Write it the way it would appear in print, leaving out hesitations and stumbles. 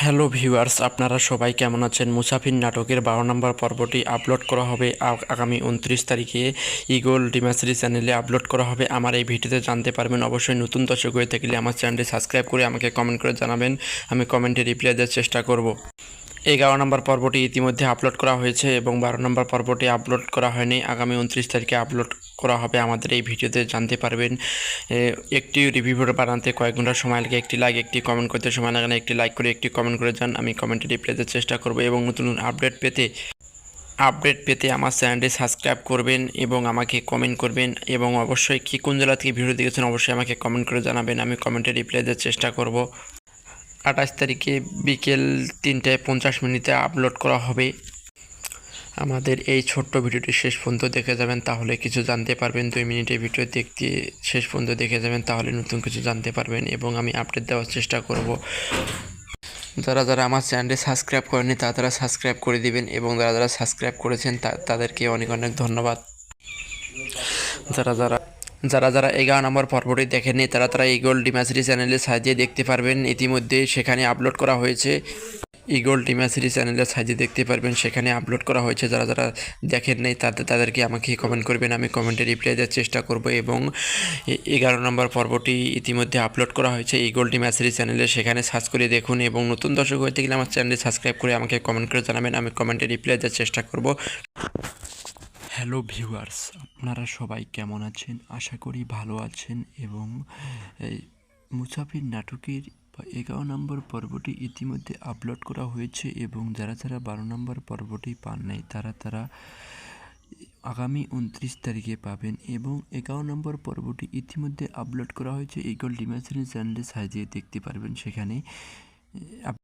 Hello viewers, আপনারা সবাই কেমন আছেন? মুসাফির নাটকের 12 নম্বর পর্বটি আপলোড করা হবে আগামী 29 তারিখে ইগল ডিমাসরি চ্যানেলে আপলোড করা হবে। আমার এই ভিডিওতে জানতে পারবেন। অবশ্যই নতুন দর্শক হয়ে থাকলে আমার চ্যানেলটি সাবস্ক্রাইব করে আমাকে কমেন্ট করে জানাবেন। আমি কমেন্টে রিপ্লাই দেওয়ার চেষ্টা করব। 11 নম্বর পর্বটি ইতিমধ্যে আপলোড করা হয়েছে এবং 12 নম্বর পর্বটি আপলোড করা হয়নি। আগামী 29 তারিখে আপলোড করা হবে। আমাদের এই ভিডিওতে জানতে পারবেন। একটি রিভিউ বানাতে কয়েক ঘন্টা সময় লাগে। একটি লাইক, একটি কমেন্ট করতে সময় লাগে না। একটি লাইক করে একটি কমেন্ট করে যান। আমি কমেন্টে রিপ্লাই দেওয়ার চেষ্টা করব এবং নতুন আপডেট পেতে আমার চ্যানেলটি সাবস্ক্রাইব করবেন এবং আমাকে কমেন্ট করবেন এবং অবশ্যই কোন জেলা থেকে ভিডিও দেখেছেন অবশ্যই আমাকে কমেন্ট করে জানাবেন। আমি কমেন্টে রিপ্লাই দেওয়ার চেষ্টা করব। 28 তারিখে বিকেল 3:50 আপলোড করা হবে। আমাদের এই ছোট্ট ভিডিওটি শেষ পর্যন্ত দেখে যাবেন, তাহলে কিছু জানতে পারবেন। 2 মিনিটের ভিডিও দেখতে শেষ পর্যন্ত দেখে যাবেন, তাহলে নতুন কিছু জানতে পারবেন এবং আমি আপডেট দেওয়ার চেষ্টা করব। যারা আমার চ্যানেলটি সাবস্ক্রাইব করেনি তারা সাবস্ক্রাইব করে দিবেন এবং যারা সাবস্ক্রাইব করেছেন তাদেরকে অনেক অনেক ধন্যবাদ। যারা যারা যারা যারা 11 নম্বর পর্বটি দেখেননি তারা ইগল ডিমাসরি চ্যানেলে সাজিয়ে দেখতে পারবেন। ইতিমধ্যে সেখানে আপলোড করা হয়েছে। ইগল ডিমাসরি চ্যানেলে সাজিয়ে দেখতে পারবেন, সেখানে আপলোড করা হয়েছে। যারা দেখেন নাই তাদেরকে আমাকে কমেন্ট করবেন। আমি কমেন্টে রিপ্লাই দেওয়ার চেষ্টা করব এবং 11 নম্বর পর্বটি ইতিমধ্যে আপলোড করা হয়েছে ইগল ডিমাসরি চ্যানেলে, সেখানে সার্চ করে দেখুন এবং নতুন দর্শক হয়ে থাকলে আমার চ্যানেলটি সাবস্ক্রাইব করে আমাকে কমেন্ট করে জানাবেন। আমি কমেন্টে রিপ্লাই দেওয়ার চেষ্টা করব। হ্যালো ভিউয়ার্স, আপনারা সবাই কেমন আছেন? আশা করি ভালো আছেন এবং মুসাফির নাটকের 11 নম্বর পর্বটি ইতিমধ্যে আপলোড করা হয়েছে এবং যারা 12 নম্বর পর্বটি পান নাই তারা আগামী 29 তারিখে পাবেন এবং 11 নম্বর পর্বটি ইতিমধ্যে আপলোড করা হয়েছে ইগল ডিমাসরি চ্যানেলে সাজিয়ে দেখতে পারবেন। সেখানে